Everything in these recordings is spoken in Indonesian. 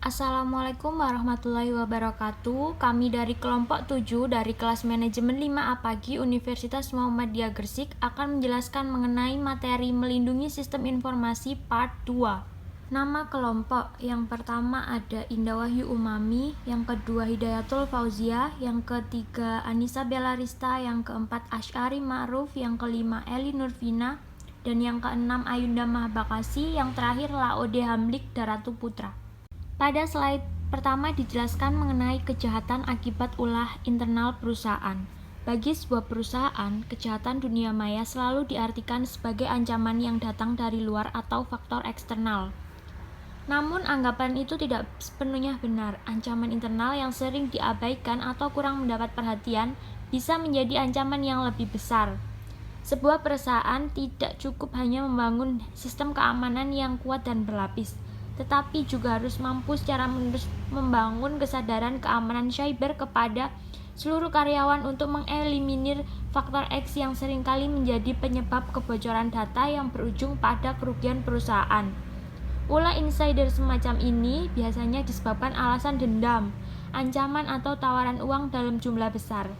Assalamualaikum warahmatullahi wabarakatuh. Kami dari kelompok 7 dari kelas manajemen 5A Pagi Universitas Muhammadiyah Gresik akan menjelaskan mengenai materi melindungi sistem informasi part 2. Nama kelompok yang pertama ada Indah Wahyu Umami, yang kedua Hidayatul Fauzia, yang ketiga Anissa Belarista, yang keempat Asy'ari Ma'ruf, yang kelima Eli Nurvina, dan yang keenam Ayunda Mahabakasi, yang terakhir Laode Hamlik Daratu Putra. Pada slide pertama dijelaskan mengenai kejahatan akibat ulah internal perusahaan. Bagi sebuah perusahaan, kejahatan dunia maya selalu diartikan sebagai ancaman yang datang dari luar atau faktor eksternal. Namun anggapan itu tidak sepenuhnya benar. Ancaman internal yang sering diabaikan atau kurang mendapat perhatian bisa menjadi ancaman yang lebih besar. Sebuah perusahaan tidak cukup hanya membangun sistem keamanan yang kuat dan berlapis, tetapi juga harus mampu secara menerus membangun kesadaran keamanan cyber kepada seluruh karyawan untuk mengeliminir faktor X yang seringkali menjadi penyebab kebocoran data yang berujung pada kerugian perusahaan. Ulah insider semacam ini biasanya disebabkan alasan dendam, ancaman atau tawaran uang dalam jumlah besar.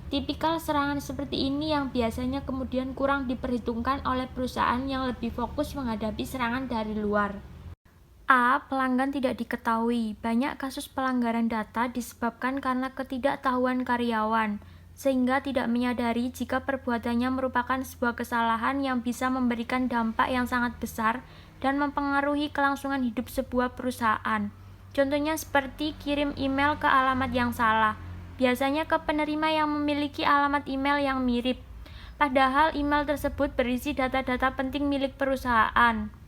Tipikal serangan seperti ini yang biasanya kemudian kurang diperhitungkan oleh perusahaan yang lebih fokus menghadapi serangan dari luar. A. Pelanggan tidak diketahui. Banyak kasus pelanggaran data disebabkan karena ketidaktahuan karyawan, sehingga tidak menyadari jika perbuatannya merupakan sebuah kesalahan yang bisa memberikan dampak yang sangat besar dan mempengaruhi kelangsungan hidup sebuah perusahaan. Contohnya seperti kirim email ke alamat yang salah, biasanya ke penerima yang memiliki alamat email yang mirip, padahal email tersebut berisi data-data penting milik perusahaan.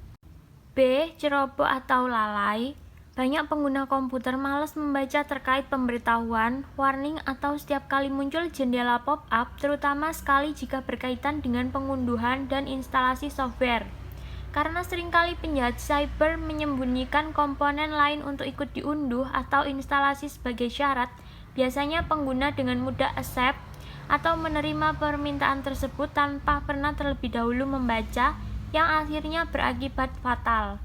B. Ceroboh atau lalai. Banyak pengguna komputer malas membaca terkait pemberitahuan, warning, atau setiap kali muncul jendela pop-up, terutama sekali jika berkaitan dengan pengunduhan dan instalasi software. Karena seringkali penjahat cyber menyembunyikan komponen lain untuk ikut diunduh atau instalasi sebagai syarat, biasanya pengguna dengan mudah accept atau menerima permintaan tersebut tanpa pernah terlebih dahulu membaca, yang akhirnya berakibat fatal.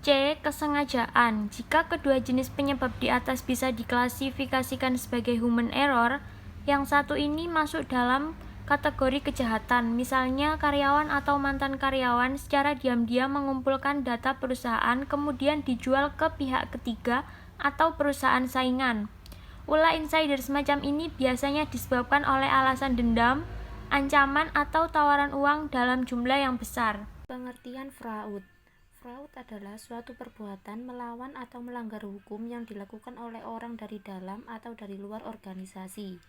C. Kesengajaan. Jika kedua jenis penyebab di atas bisa diklasifikasikan sebagai human error, yang satu ini masuk dalam kategori kejahatan. Misalnya, karyawan atau mantan karyawan secara diam-diam mengumpulkan data perusahaan kemudian dijual ke pihak ketiga atau perusahaan saingan. Ulah insider semacam ini biasanya disebabkan oleh alasan dendam, ancaman, atau tawaran uang dalam jumlah yang besar. Pengertian fraud. Fraud adalah suatu perbuatan melawan atau melanggar hukum yang dilakukan oleh orang dari dalam atau dari luar organisasi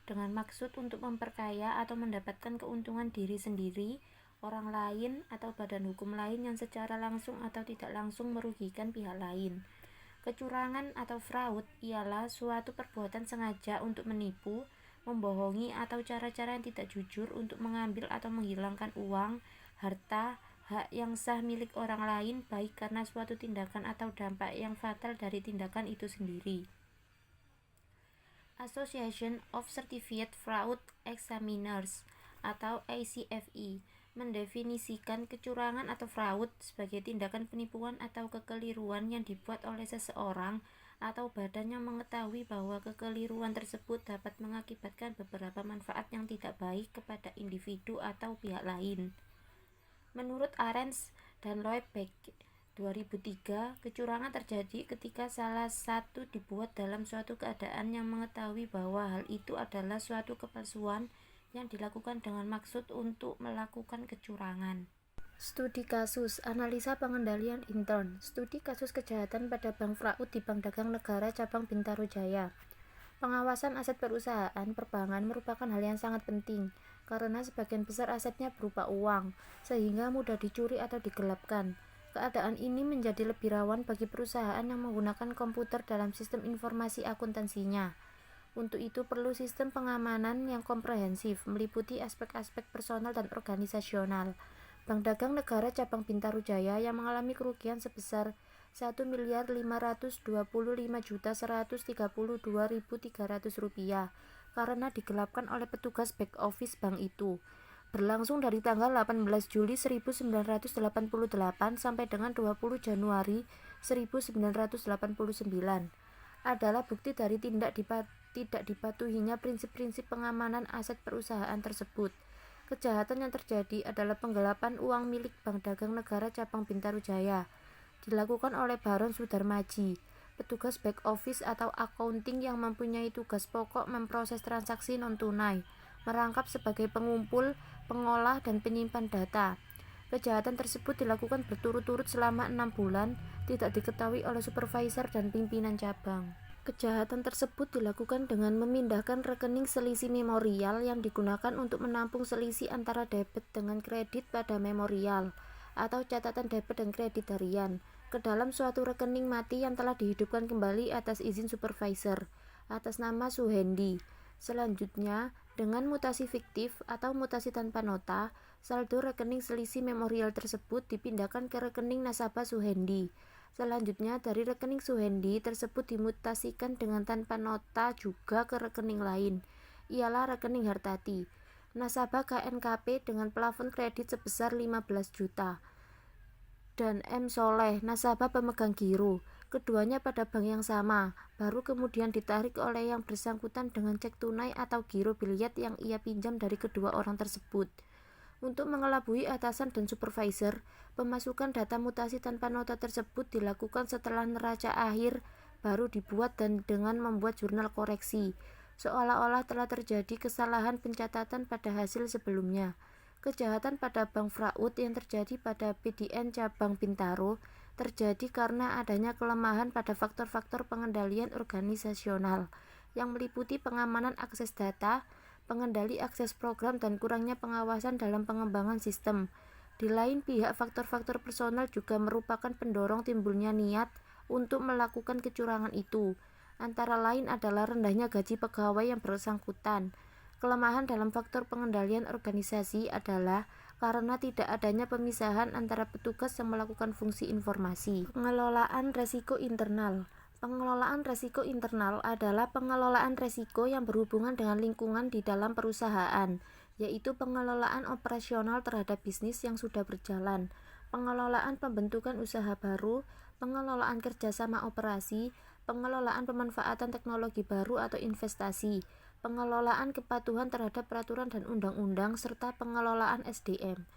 dengan maksud untuk memperkaya atau mendapatkan keuntungan diri sendiri, orang lain, atau badan hukum lain yang secara langsung atau tidak langsung merugikan pihak lain. Kecurangan atau fraud ialah suatu perbuatan sengaja untuk menipu, membohongi, atau cara-cara yang tidak jujur untuk mengambil atau menghilangkan uang, harta, hak yang sah milik orang lain, baik karena suatu tindakan atau dampak yang fatal dari tindakan itu sendiri. Association of Certified Fraud Examiners atau ACFE mendefinisikan kecurangan atau fraud sebagai tindakan penipuan atau kekeliruan yang dibuat oleh seseorang atau badan yang mengetahui bahwa kekeliruan tersebut dapat mengakibatkan beberapa manfaat yang tidak baik kepada individu atau pihak lain. Menurut Arens dan Loebbeck 2003, kecurangan terjadi ketika salah satu dibuat dalam suatu keadaan yang mengetahui bahwa hal itu adalah suatu kepalsuan yang dilakukan dengan maksud untuk melakukan kecurangan. Studi kasus, analisa pengendalian intern. Studi kasus kejahatan pada Bank Fraud di Bank Dagang Negara Cabang Bintaro Jaya. Pengawasan aset perusahaan perbankan merupakan hal yang sangat penting karena sebagian besar asetnya berupa uang, sehingga mudah dicuri atau digelapkan. Keadaan ini menjadi lebih rawan bagi perusahaan yang menggunakan komputer dalam sistem informasi akuntansinya. Untuk itu perlu sistem pengamanan yang komprehensif, meliputi aspek-aspek personal dan organisasional. Bank Dagang Negara Cabang Bintaro Jaya yang mengalami kerugian sebesar Rp1.525.132.300 karena digelapkan oleh petugas back office bank itu. Berlangsung dari tanggal 18 Juli 1988 sampai dengan 20 Januari 1989 adalah bukti dari tidak dipatuhinya prinsip-prinsip pengamanan aset perusahaan tersebut. Kejahatan yang terjadi adalah penggelapan uang milik Bank Dagang Negara Cabang Bintaro Jaya, dilakukan oleh Baron Sudarmaji, petugas back office atau accounting yang mempunyai tugas pokok memproses transaksi non-tunai, merangkap sebagai pengumpul, pengolah, dan penyimpan data. Kejahatan tersebut dilakukan berturut-turut selama 6 bulan, tidak diketahui oleh supervisor dan pimpinan cabang. Kejahatan tersebut dilakukan dengan memindahkan rekening selisih memorial yang digunakan untuk menampung selisih antara debit dengan kredit pada memorial atau catatan debit dan kredit harian ke dalam suatu rekening mati yang telah dihidupkan kembali atas izin supervisor atas nama Suhendi. Selanjutnya, dengan mutasi fiktif atau mutasi tanpa nota, saldo rekening selisih memorial tersebut dipindahkan ke rekening nasabah Suhendi. Selanjutnya, dari rekening Suhendi tersebut dimutasikan dengan tanpa nota juga ke rekening lain, ialah rekening Hartati, nasabah KNKP dengan plafon kredit sebesar 15 juta, dan M. Soleh, nasabah pemegang giro, keduanya pada bank yang sama, baru kemudian ditarik oleh yang bersangkutan dengan cek tunai atau giro biliet yang ia pinjam dari kedua orang tersebut. Untuk mengelabui atasan dan supervisor, pemasukan data mutasi tanpa nota tersebut dilakukan setelah neraca akhir baru dibuat dan dengan membuat jurnal koreksi, seolah-olah telah terjadi kesalahan pencatatan pada hasil sebelumnya. Kejahatan pada bank fraud yang terjadi pada PDN Cabang Bintaro terjadi karena adanya kelemahan pada faktor-faktor pengendalian organisasional yang meliputi pengamanan akses data, pengendali akses program, dan kurangnya pengawasan dalam pengembangan sistem. Di lain pihak, faktor-faktor personal juga merupakan pendorong timbulnya niat untuk melakukan kecurangan itu. Antara lain adalah rendahnya gaji pegawai yang bersangkutan. Kelemahan dalam faktor pengendalian organisasi adalah karena tidak adanya pemisahan antara petugas yang melakukan fungsi informasi. Pengelolaan resiko internal. Pengelolaan resiko internal adalah pengelolaan resiko yang berhubungan dengan lingkungan di dalam perusahaan, yaitu pengelolaan operasional terhadap bisnis yang sudah berjalan, pengelolaan pembentukan usaha baru, pengelolaan kerjasama operasi, pengelolaan pemanfaatan teknologi baru atau investasi, pengelolaan kepatuhan terhadap peraturan dan undang-undang, serta pengelolaan SDM.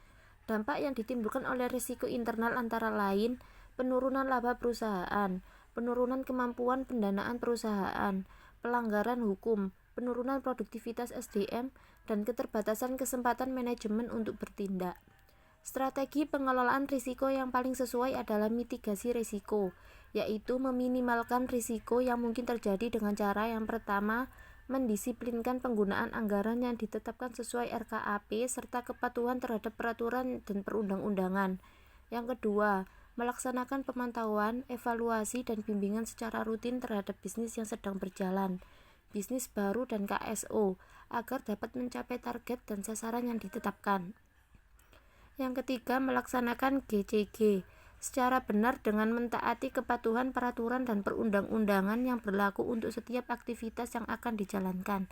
Dampak yang ditimbulkan oleh risiko internal antara lain penurunan laba perusahaan, penurunan kemampuan pendanaan perusahaan, pelanggaran hukum, penurunan produktivitas SDM, dan keterbatasan kesempatan manajemen untuk bertindak. Strategi pengelolaan risiko yang paling sesuai adalah mitigasi risiko, yaitu meminimalkan risiko yang mungkin terjadi dengan cara yang pertama, mendisiplinkan penggunaan anggaran yang ditetapkan sesuai RKAP serta kepatuhan terhadap peraturan dan perundang-undangan. Yang kedua, melaksanakan pemantauan, evaluasi, dan bimbingan secara rutin terhadap bisnis yang sedang berjalan, bisnis baru dan KSO, agar dapat mencapai target dan sasaran yang ditetapkan. Yang ketiga, melaksanakan GCG secara benar dengan mentaati kepatuhan peraturan dan perundang-undangan yang berlaku untuk setiap aktivitas yang akan dijalankan.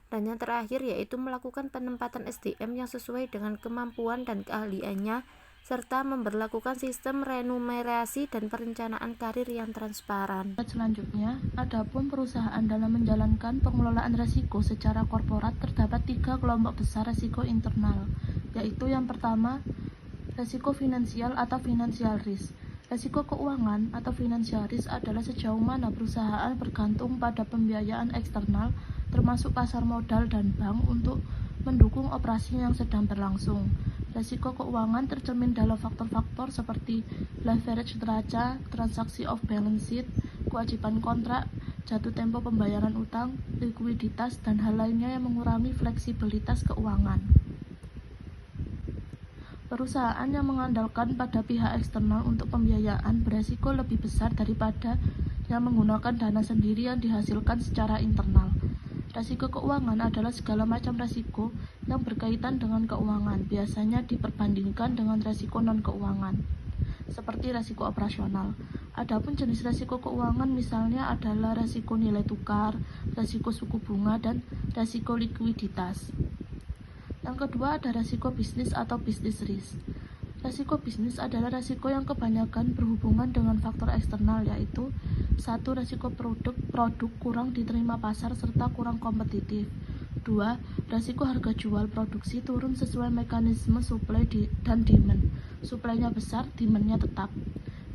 Dan yang terakhir yaitu melakukan penempatan SDM yang sesuai dengan kemampuan dan keahliannya, serta memberlakukan sistem remunerasi dan perencanaan karir yang transparan. Selanjutnya, adapun perusahaan dalam menjalankan pengelolaan risiko secara korporat terdapat 3 kelompok besar risiko internal, yaitu yang pertama, risiko finansial atau financial risk. Risiko keuangan atau financial risk adalah sejauh mana perusahaan bergantung pada pembiayaan eksternal, termasuk pasar modal dan bank untuk mendukung operasi yang sedang berlangsung. Risiko keuangan tercermin dalam faktor-faktor seperti leverage neraca, transaksi off balance sheet, kewajiban kontrak, jatuh tempo pembayaran utang, likuiditas, dan hal lainnya yang mengurangi fleksibilitas keuangan. Perusahaan yang mengandalkan pada pihak eksternal untuk pembiayaan beresiko lebih besar daripada yang menggunakan dana sendiri yang dihasilkan secara internal. Risiko keuangan adalah segala macam risiko yang berkaitan dengan keuangan, biasanya diperbandingkan dengan risiko non-keuangan, seperti risiko operasional. Adapun jenis risiko keuangan misalnya adalah risiko nilai tukar, risiko suku bunga, dan risiko likuiditas. Yang kedua ada risiko bisnis atau business risk. Resiko bisnis adalah resiko yang kebanyakan berhubungan dengan faktor eksternal, yaitu 1. Resiko produk kurang diterima pasar serta kurang kompetitif. 2. Resiko harga jual produksi turun sesuai mekanisme supply dan demand. Supply-nya besar, demand-nya tetap.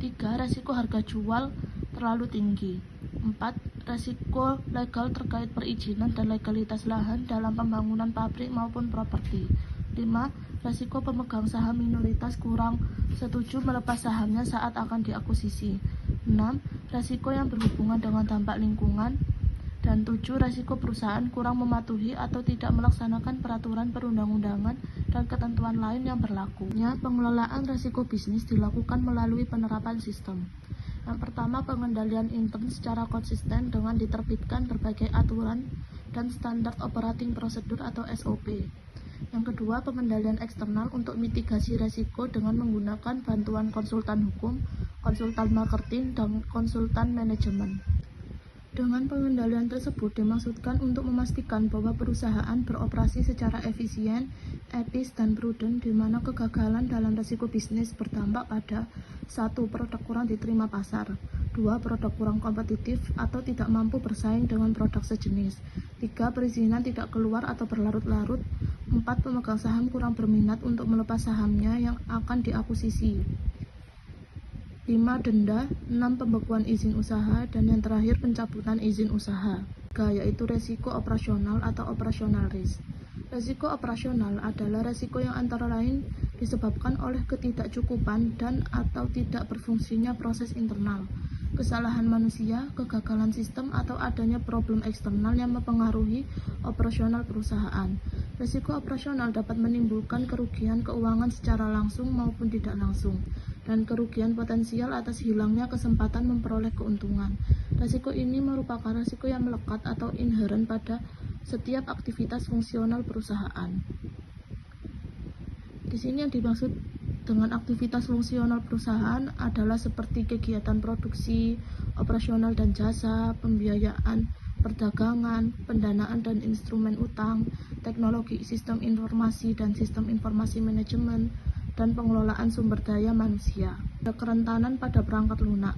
3. Resiko harga jual terlalu tinggi. 4. Resiko legal terkait perizinan dan legalitas lahan dalam pembangunan pabrik maupun properti. 5. Resiko pemegang saham minoritas kurang setuju melepas sahamnya saat akan diakuisisi. 6. Resiko yang berhubungan dengan dampak lingkungan. Dan 7. Resiko perusahaan kurang mematuhi atau tidak melaksanakan peraturan perundang-undangan dan ketentuan lain yang berlaku. Pengelolaan resiko bisnis dilakukan melalui penerapan sistem. Yang pertama, pengendalian intern secara konsisten dengan diterbitkan berbagai aturan dan standar operating prosedur atau SOP. Yang kedua, pengendalian eksternal untuk mitigasi resiko dengan menggunakan bantuan konsultan hukum, konsultan marketing, dan konsultan manajemen. Dengan pengendalian tersebut dimaksudkan untuk memastikan bahwa perusahaan beroperasi secara efisien, etis, dan prudent, di mana kegagalan dalam risiko bisnis berdampak pada 1. Produk kurang diterima pasar, 2. Produk kurang kompetitif atau tidak mampu bersaing dengan produk sejenis, 3. Perizinan tidak keluar atau berlarut-larut, 4. Pemegang saham kurang berminat untuk melepas sahamnya yang akan diakuisisi, 5. Denda, 6. Pembekuan izin usaha, dan yang terakhir pencabutan izin usaha. Yaitu resiko operasional atau operational risk. Resiko operasional adalah resiko yang antara lain disebabkan oleh ketidakcukupan dan atau tidak berfungsinya proses internal, kesalahan manusia, kegagalan sistem, atau adanya problem eksternal yang mempengaruhi operasional perusahaan. Resiko operasional dapat menimbulkan kerugian keuangan secara langsung maupun tidak langsung, dan kerugian potensial atas hilangnya kesempatan memperoleh keuntungan. Risiko ini merupakan risiko yang melekat atau inheren pada setiap aktivitas fungsional perusahaan. Di sini yang dimaksud dengan aktivitas fungsional perusahaan adalah seperti kegiatan produksi, operasional dan jasa, pembiayaan, perdagangan, pendanaan dan instrumen utang, teknologi sistem informasi dan sistem informasi manajemen, dan pengelolaan sumber daya manusia. Ada kerentanan pada perangkat lunak.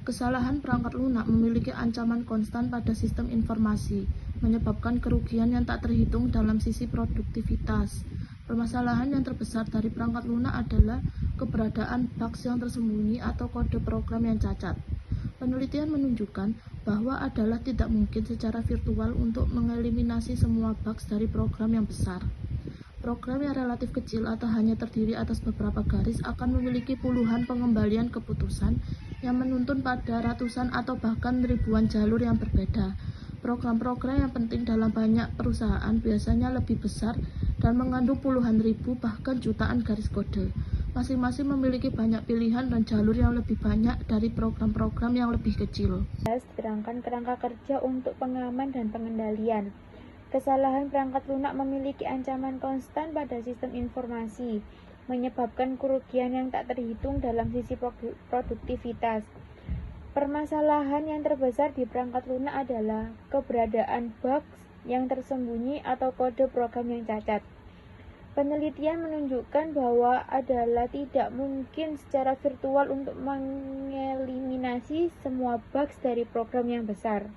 Kesalahan perangkat lunak memiliki ancaman konstan pada sistem informasi, menyebabkan kerugian yang tak terhitung dalam sisi produktivitas. Permasalahan yang terbesar dari perangkat lunak adalah keberadaan bugs yang tersembunyi atau kode program yang cacat. Penelitian menunjukkan bahwa adalah tidak mungkin secara virtual untuk mengeliminasi semua bugs dari program yang besar. Program yang relatif kecil atau hanya terdiri atas beberapa garis akan memiliki puluhan pengembalian keputusan yang menuntun pada ratusan atau bahkan ribuan jalur yang berbeda. Program-program yang penting dalam banyak perusahaan biasanya lebih besar dan mengandung puluhan ribu bahkan jutaan garis kode. Masing-masing memiliki banyak pilihan dan jalur yang lebih banyak dari program-program yang lebih kecil. Diterangkan kerangka kerja untuk pengaman dan pengendalian. Kesalahan perangkat lunak memiliki ancaman konstan pada sistem informasi, menyebabkan kerugian yang tak terhitung dalam sisi produktivitas. Permasalahan yang terbesar di perangkat lunak adalah keberadaan bugs yang tersembunyi atau kode program yang cacat. Penelitian menunjukkan bahwa adalah tidak mungkin secara virtual untuk mengeliminasi semua bugs dari program yang besar.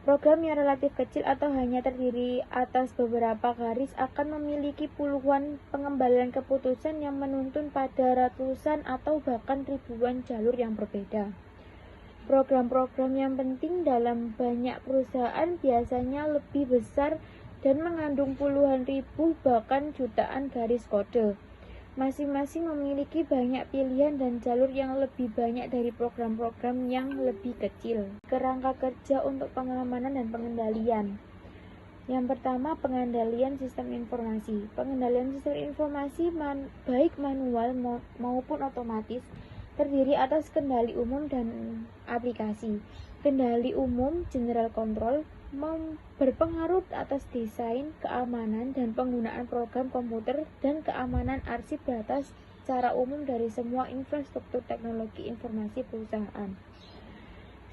Program yang relatif kecil atau hanya terdiri atas beberapa garis akan memiliki puluhan pengembalian keputusan yang menuntun pada ratusan atau bahkan ribuan jalur yang berbeda. Program-program yang penting dalam banyak perusahaan biasanya lebih besar dan mengandung puluhan ribu bahkan jutaan garis kode. Masing-masing memiliki banyak pilihan dan jalur yang lebih banyak dari program-program yang lebih kecil. Kerangka kerja untuk pengamanan dan pengendalian. Yang pertama, pengendalian sistem informasi. Pengendalian sistem informasi baik manual maupun otomatis terdiri atas kendali umum dan aplikasi. Kendali umum, general control, berpengaruh atas desain, keamanan, dan penggunaan program komputer dan keamanan arsip data secara umum dari semua infrastruktur teknologi informasi perusahaan.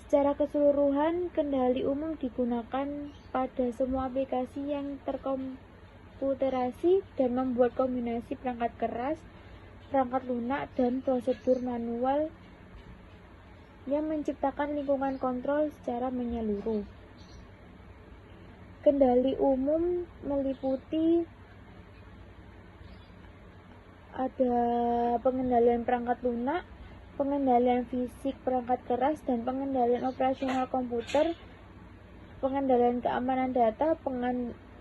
Secara keseluruhan, kendali umum digunakan pada semua aplikasi yang terkomputerasi dan membuat kombinasi perangkat keras, perangkat lunak, dan prosedur manual yang menciptakan lingkungan kontrol secara menyeluruh. Kendali umum meliputi ada pengendalian perangkat lunak, pengendalian fisik perangkat keras, dan pengendalian operasional komputer, pengendalian keamanan data,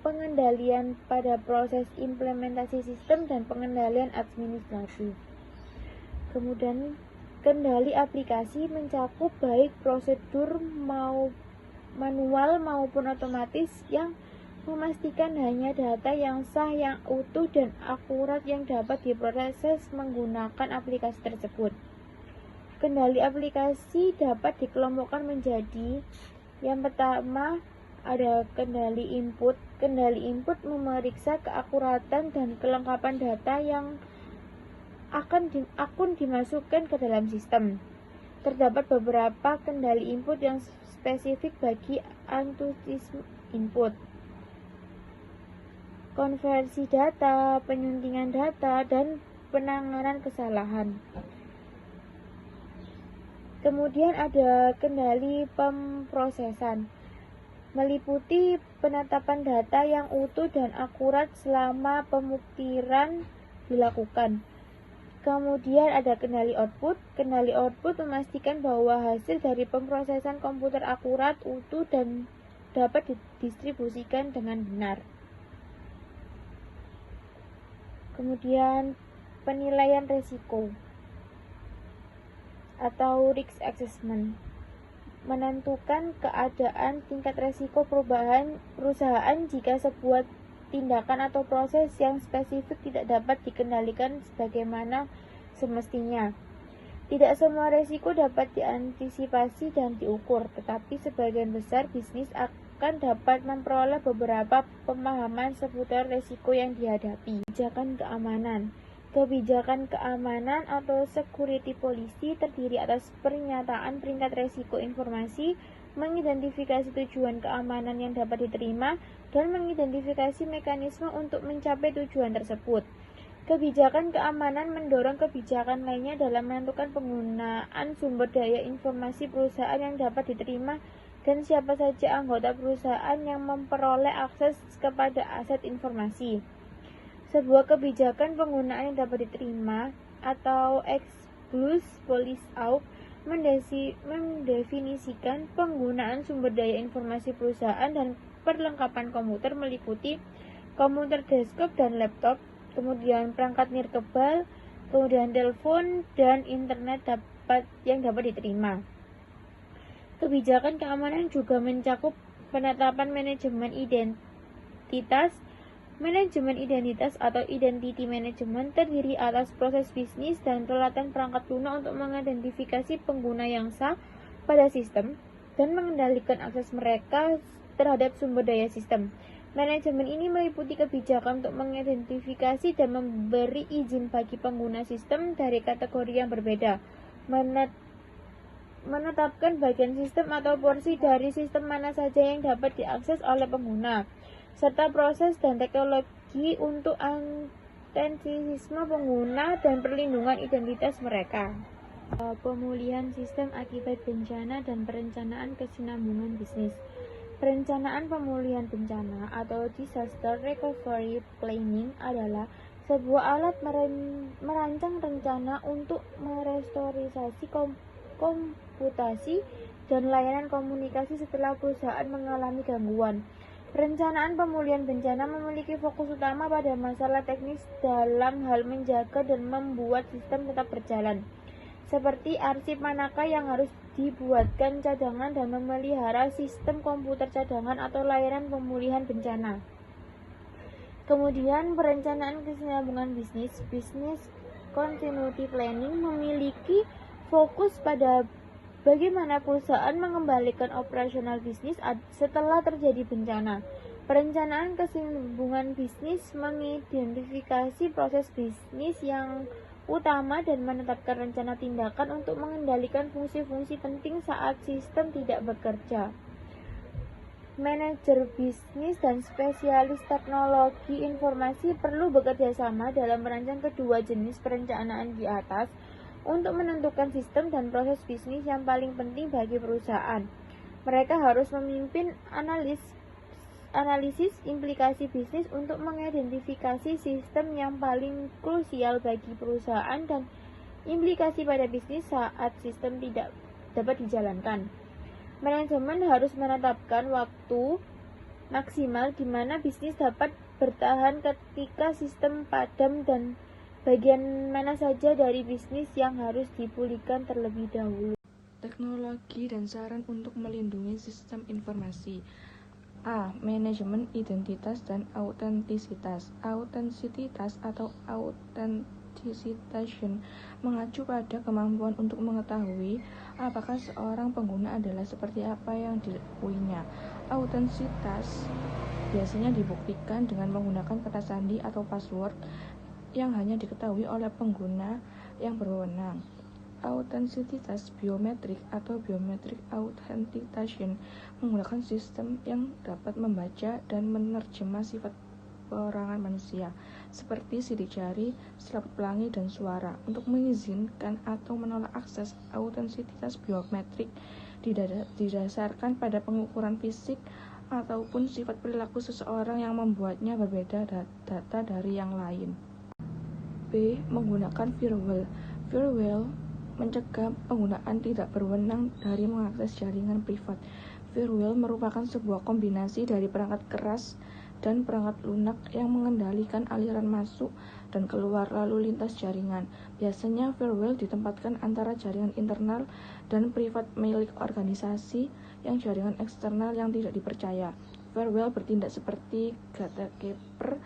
pengendalian pada proses implementasi sistem, dan pengendalian administratif. Kemudian kendali aplikasi mencakup baik prosedur manual maupun otomatis yang memastikan hanya data yang sah, yang utuh, dan akurat yang dapat diproses menggunakan aplikasi tersebut. Kendali aplikasi dapat dikelompokkan menjadi: yang pertama ada kendali input. Kendali input memeriksa keakuratan dan kelengkapan data yang akan dimasukkan ke dalam sistem. Terdapat beberapa kendali input yang spesifik bagi antusiasme input: konversi data, penyuntingan data, dan penanganan kesalahan. Kemudian ada kendali pemrosesan, meliputi penetapan data yang utuh dan akurat selama pemutiran dilakukan. Kemudian ada kendali output. Kendali output memastikan bahwa hasil dari pemrosesan komputer akurat, utuh, dan dapat didistribusikan dengan benar. Kemudian penilaian risiko atau risk assessment, menentukan keadaan tingkat risiko perusahaan jika sebuah tindakan atau proses yang spesifik tidak dapat dikendalikan sebagaimana semestinya. Tidak semua risiko dapat diantisipasi dan diukur, tetapi sebagian besar bisnis akan dapat memperoleh beberapa pemahaman seputar risiko yang dihadapi. Kebijakan keamanan atau security policy terdiri atas pernyataan peringkat risiko informasi, mengidentifikasi tujuan keamanan yang dapat diterima, dan mengidentifikasi mekanisme untuk mencapai tujuan tersebut. Kebijakan keamanan mendorong kebijakan lainnya dalam menentukan penggunaan sumber daya informasi perusahaan yang dapat diterima dan siapa saja anggota perusahaan yang memperoleh akses kepada aset informasi. Sebuah kebijakan penggunaan yang dapat diterima atau exclusive policy out mendefinisikan penggunaan sumber daya informasi perusahaan dan perlengkapan komputer meliputi komputer desktop dan laptop, kemudian perangkat nirkabel, kemudian telepon, dan internet yang dapat diterima. Kebijakan keamanan juga mencakup penetapan manajemen identitas. Manajemen identitas atau identity management terdiri atas proses bisnis dan peralatan perangkat lunak untuk mengidentifikasi pengguna yang sah pada sistem dan mengendalikan akses mereka terhadap sumber daya sistem. Manajemen ini meliputi kebijakan untuk mengidentifikasi dan memberi izin bagi pengguna sistem dari kategori yang berbeda, menetapkan bagian sistem atau porsi dari sistem mana saja yang dapat diakses oleh pengguna, serta proses dan teknologi untuk autentisme pengguna dan perlindungan identitas mereka. Pemulihan sistem akibat bencana dan perencanaan kesinambungan bisnis. Perencanaan pemulihan bencana atau disaster recovery planning adalah sebuah alat merancang rencana untuk merestorisasi komputasi dan layanan komunikasi setelah perusahaan mengalami gangguan. Perencanaan pemulihan bencana memiliki fokus utama pada masalah teknis dalam hal menjaga dan membuat sistem tetap berjalan, seperti arsip manakah yang harus dibuatkan cadangan dan memelihara sistem komputer cadangan atau layanan pemulihan bencana. Kemudian perencanaan kesinambungan bisnis, business continuity planning, memiliki fokus pada bagaimana perusahaan mengembalikan operasional bisnis setelah terjadi bencana. Perencanaan kesinambungan bisnis mengidentifikasi proses bisnis yang utama dan menetapkan rencana tindakan untuk mengendalikan fungsi-fungsi penting saat sistem tidak bekerja. Manajer bisnis dan spesialis teknologi informasi perlu bekerja sama dalam merancang kedua jenis perencanaan di atas untuk menentukan sistem dan proses bisnis yang paling penting bagi perusahaan. Mereka harus memimpin analisis implikasi bisnis untuk mengidentifikasi sistem yang paling krusial bagi perusahaan dan implikasi pada bisnis saat sistem tidak dapat dijalankan. Manajemen harus menetapkan waktu maksimal di mana bisnis dapat bertahan ketika sistem padam dan bagian mana saja dari bisnis yang harus dipulihkan terlebih dahulu. Teknologi dan saran untuk melindungi sistem informasi. A. Manajemen identitas dan autentisitas. Autentisitas atau authentication mengacu pada kemampuan untuk mengetahui apakah seorang pengguna adalah seperti apa yang diakuinya. Autentisitas biasanya dibuktikan dengan menggunakan kata sandi atau password yang hanya diketahui oleh pengguna yang berwenang. Autentisitas biometrik atau biometric authentication menggunakan sistem yang dapat membaca dan menerjemah sifat perorangan manusia seperti sidik jari, selaput pelangi, dan suara untuk mengizinkan atau menolak akses. Autentisitas biometrik didasarkan pada pengukuran fisik ataupun sifat perilaku seseorang yang membuatnya berbeda data dari yang lain. B. Menggunakan firewall. Firewall mencegah penggunaan tidak berwenang dari mengakses jaringan privat. Firewall merupakan sebuah kombinasi dari perangkat keras dan perangkat lunak yang mengendalikan aliran masuk dan keluar lalu lintas jaringan. Biasanya firewall ditempatkan antara jaringan internal dan privat milik organisasi yang jaringan eksternal yang tidak dipercaya. Firewall bertindak seperti gatekeeper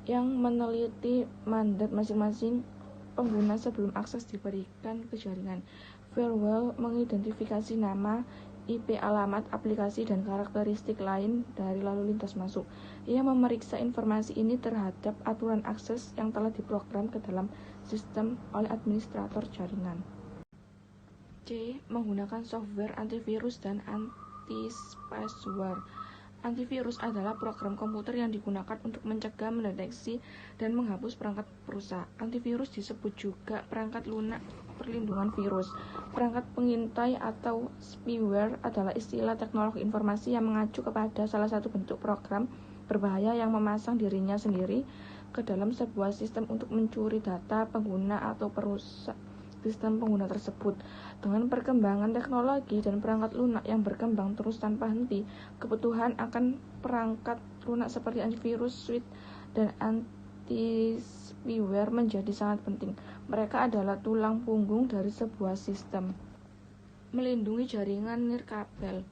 yang meneliti mandat masing-masing pengguna sebelum akses diberikan ke jaringan. Firewall mengidentifikasi nama, IP, alamat, aplikasi, dan karakteristik lain dari lalu lintas masuk. Ia memeriksa informasi ini terhadap aturan akses yang telah diprogram ke dalam sistem oleh administrator jaringan. C. Menggunakan software antivirus dan anti-spyware. Antivirus adalah program komputer yang digunakan untuk mencegah, mendeteksi, dan menghapus perangkat perusak. Antivirus disebut juga perangkat lunak perlindungan virus. Perangkat pengintai atau spyware adalah istilah teknologi informasi yang mengacu kepada salah satu bentuk program berbahaya yang memasang dirinya sendiri ke dalam sebuah sistem untuk mencuri data pengguna atau merusak sistem pengguna tersebut. Dengan perkembangan teknologi dan perangkat lunak yang berkembang terus tanpa henti, kebutuhan akan perangkat lunak seperti antivirus, suite, dan anti-spyware menjadi sangat penting. Mereka adalah tulang punggung dari sebuah sistem. Melindungi jaringan nirkabel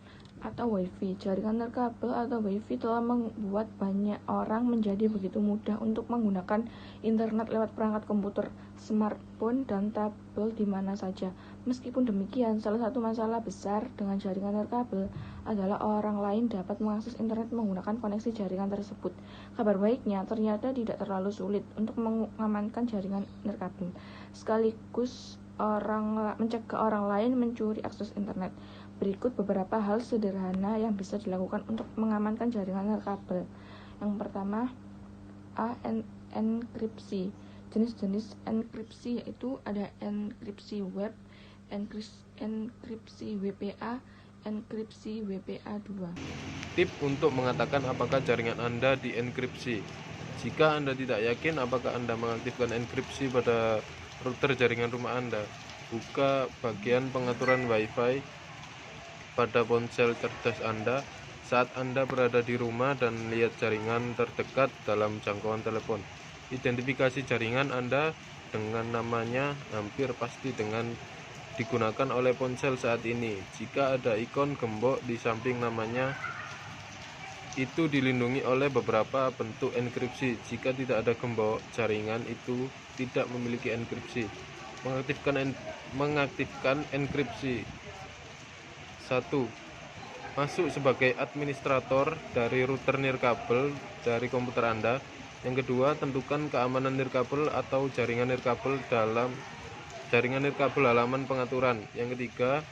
atau Wi-Fi. Jaringan nirkabel atau Wi-Fi telah membuat banyak orang menjadi begitu mudah untuk menggunakan internet lewat perangkat komputer, smartphone, dan tablet di mana saja. Meskipun demikian, salah satu masalah besar dengan jaringan nirkabel adalah orang lain dapat mengakses internet menggunakan koneksi jaringan tersebut. Kabar baiknya, ternyata tidak terlalu sulit untuk mengamankan jaringan nirkabel, sekaligus mencegah orang lain mencuri akses internet. Berikut beberapa hal sederhana yang bisa dilakukan untuk mengamankan jaringan nirkabel. Yang pertama, enkripsi. Jenis-jenis enkripsi yaitu ada enkripsi web, enkripsi WPA, enkripsi WPA2. Tip untuk mengatakan apakah jaringan Anda dienkripsi. Jika Anda tidak yakin apakah Anda mengaktifkan enkripsi pada router jaringan rumah Anda, buka bagian pengaturan Wi-Fi pada ponsel cerdas Anda saat Anda berada di rumah dan lihat jaringan terdekat dalam jangkauan telepon. Identifikasi jaringan Anda dengan namanya hampir pasti digunakan oleh ponsel saat ini. Jika ada ikon gembok di samping namanya, itu dilindungi oleh beberapa bentuk enkripsi. Jika tidak ada gembok, jaringan itu tidak memiliki enkripsi. Mengaktifkan enkripsi. 1. Masuk sebagai administrator dari router nirkabel dari komputer Anda. Yang kedua, tentukan keamanan nirkabel atau jaringan nirkabel dalam jaringan nirkabel halaman pengaturan. Yang ketiga,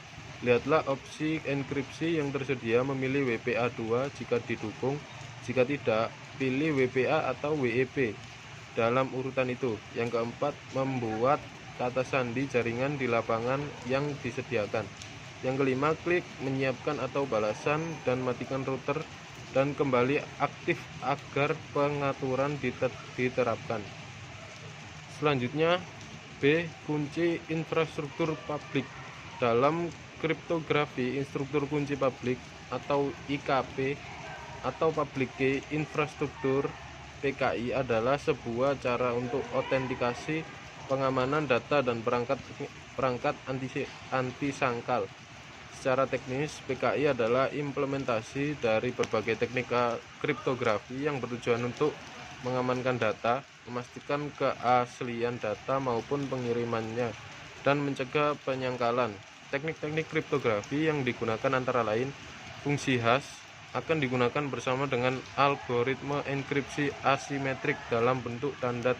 Lihatlah opsi enkripsi yang tersedia, memilih WPA2 jika didukung, jika tidak, pilih WPA atau WEP dalam urutan itu. Yang keempat, membuat kata sandi jaringan di lapangan yang disediakan. Yang kelima, klik menyiapkan atau balasan dan matikan router dan kembali aktif agar pengaturan diterapkan. Selanjutnya, B. Kunci infrastruktur publik. Dalam kriptografi, instruktur kunci publik atau IKP atau public key infrastruktur PKI adalah sebuah cara untuk autentikasi, pengamanan data dan perangkat anti sangkal. Secara teknis, PKI adalah implementasi dari berbagai teknik kriptografi yang bertujuan untuk mengamankan data, memastikan keaslian data maupun pengirimannya, dan mencegah penyangkalan. Teknik-teknik kriptografi yang digunakan antara lain fungsi hash akan digunakan bersama dengan algoritma enkripsi asimetrik dalam bentuk tanda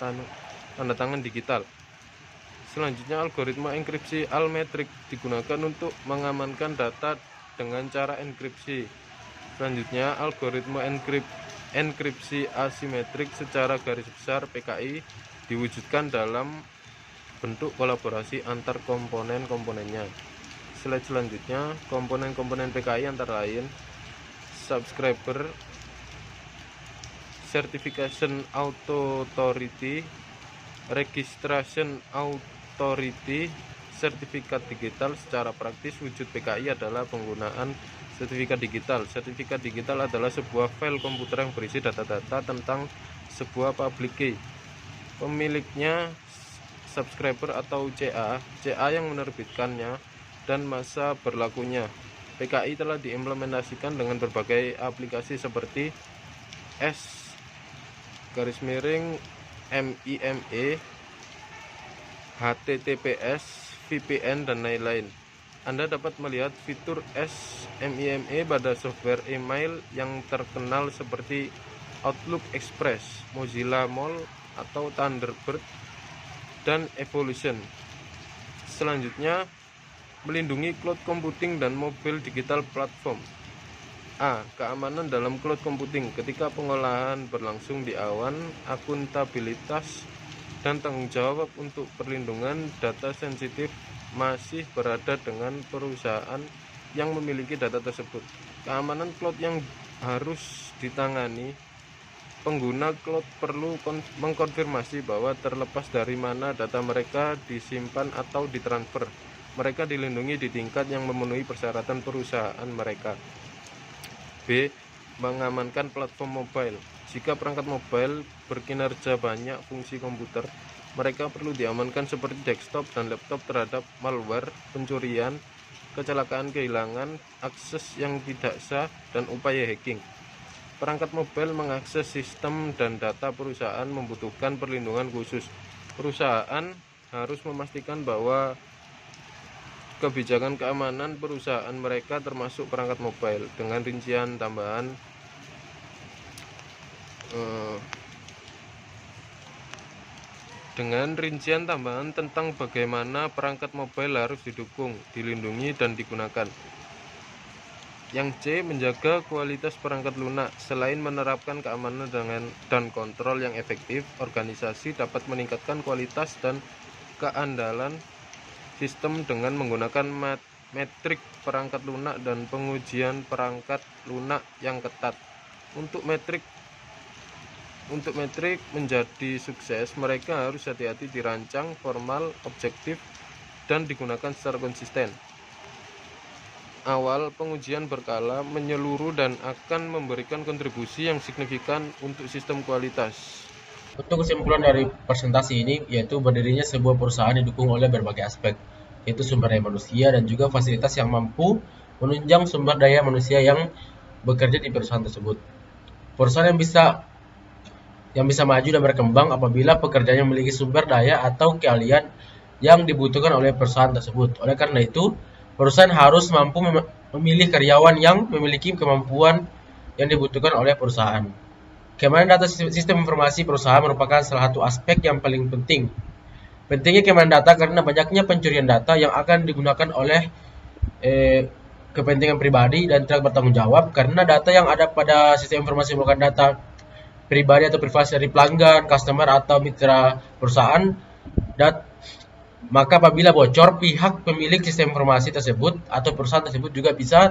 tangan digital. Selanjutnya, algoritma enkripsi almetrik digunakan untuk mengamankan data dengan cara enkripsi. Selanjutnya, algoritma enkripsi asimetrik secara garis besar PKI diwujudkan dalam bentuk kolaborasi antar komponen-komponennya. Slide selanjutnya, komponen-komponen PKI antara lain Subscriber Certification Authority, Registration Authority, sertifikat digital. Secara praktis, wujud PKI adalah penggunaan sertifikat digital. Sertifikat digital adalah sebuah file komputer yang berisi data-data tentang sebuah public key. Pemiliknya subscriber atau CA yang menerbitkannya, dan masa berlakunya. PKI telah diimplementasikan dengan berbagai aplikasi seperti MIME, HTTPS, VPN, dan lain-lain. Anda dapat melihat fitur MIME pada software email yang terkenal seperti Outlook Express, Mozilla Mail, atau Thunderbird, dan Evolution. Selanjutnya, melindungi cloud computing dan mobile digital platform. A. Keamanan dalam cloud computing. Ketika pengolahan berlangsung di awan, akuntabilitas dan tanggung jawab untuk perlindungan data sensitif masih berada dengan perusahaan yang memiliki data tersebut. Keamanan cloud yang harus ditangani. Pengguna cloud perlu mengkonfirmasi bahwa terlepas dari mana data mereka disimpan atau ditransfer, mereka dilindungi di tingkat yang memenuhi persyaratan perusahaan mereka. B. Mengamankan platform mobile. Jika perangkat mobile berkinerja banyak fungsi komputer, mereka perlu diamankan seperti desktop dan laptop terhadap malware, pencurian, kecelakaan, kehilangan akses yang tidak sah, dan upaya hacking. Perangkat mobile mengakses sistem dan data perusahaan membutuhkan perlindungan khusus. Perusahaan harus memastikan bahwa kebijakan keamanan perusahaan mereka termasuk perangkat mobile dengan rincian tambahan tentang bagaimana perangkat mobile harus didukung, dilindungi, dan digunakan. Yang C. Menjaga kualitas perangkat lunak. Selain menerapkan keamanan dan kontrol yang efektif, organisasi dapat meningkatkan kualitas dan keandalan sistem dengan menggunakan metrik perangkat lunak dan pengujian perangkat lunak yang ketat. Untuk metrik menjadi sukses, mereka harus hati-hati dirancang, formal, objektif, dan digunakan secara konsisten. Awal pengujian berkala, menyeluruh, dan akan memberikan kontribusi yang signifikan untuk sistem kualitas. Untuk kesimpulan dari presentasi ini, yaitu berdirinya sebuah perusahaan didukung oleh berbagai aspek, yaitu sumber daya manusia dan juga fasilitas yang mampu menunjang sumber daya manusia yang bekerja di perusahaan tersebut. Perusahaan yang bisa maju dan berkembang apabila pekerjanya memiliki sumber daya atau keahlian yang dibutuhkan oleh perusahaan tersebut. Oleh karena itu, perusahaan harus mampu memilih karyawan yang memiliki kemampuan yang dibutuhkan oleh perusahaan. Keamanan data sistem informasi perusahaan merupakan salah satu aspek yang paling penting. Pentingnya keamanan data karena banyaknya pencurian data yang akan digunakan oleh kepentingan pribadi dan tidak bertanggung jawab, karena data yang ada pada sistem informasi merupakan data pribadi atau privasi dari pelanggan, customer atau mitra perusahaan. Maka apabila bocor, pihak pemilik sistem informasi tersebut atau perusahaan tersebut juga bisa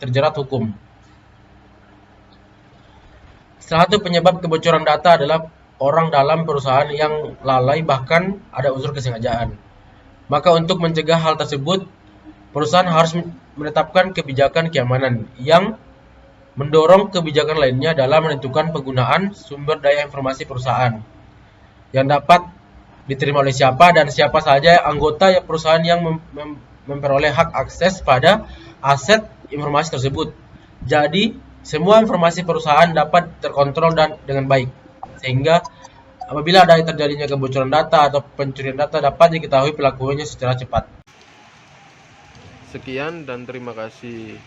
terjerat hukum. Salah satu penyebab kebocoran data adalah orang dalam perusahaan yang lalai, bahkan ada unsur kesengajaan. Maka untuk mencegah hal tersebut, perusahaan harus menetapkan kebijakan keamanan yang mendorong kebijakan lainnya dalam menentukan penggunaan sumber daya informasi perusahaan yang dapat diterima oleh siapa dan siapa saja anggota perusahaan yang memperoleh hak akses pada aset informasi tersebut. Jadi, semua informasi perusahaan dapat terkontrol dan dengan baik, sehingga apabila ada terjadinya kebocoran data atau pencurian data dapat diketahui pelakunya secara cepat. Sekian dan terima kasih.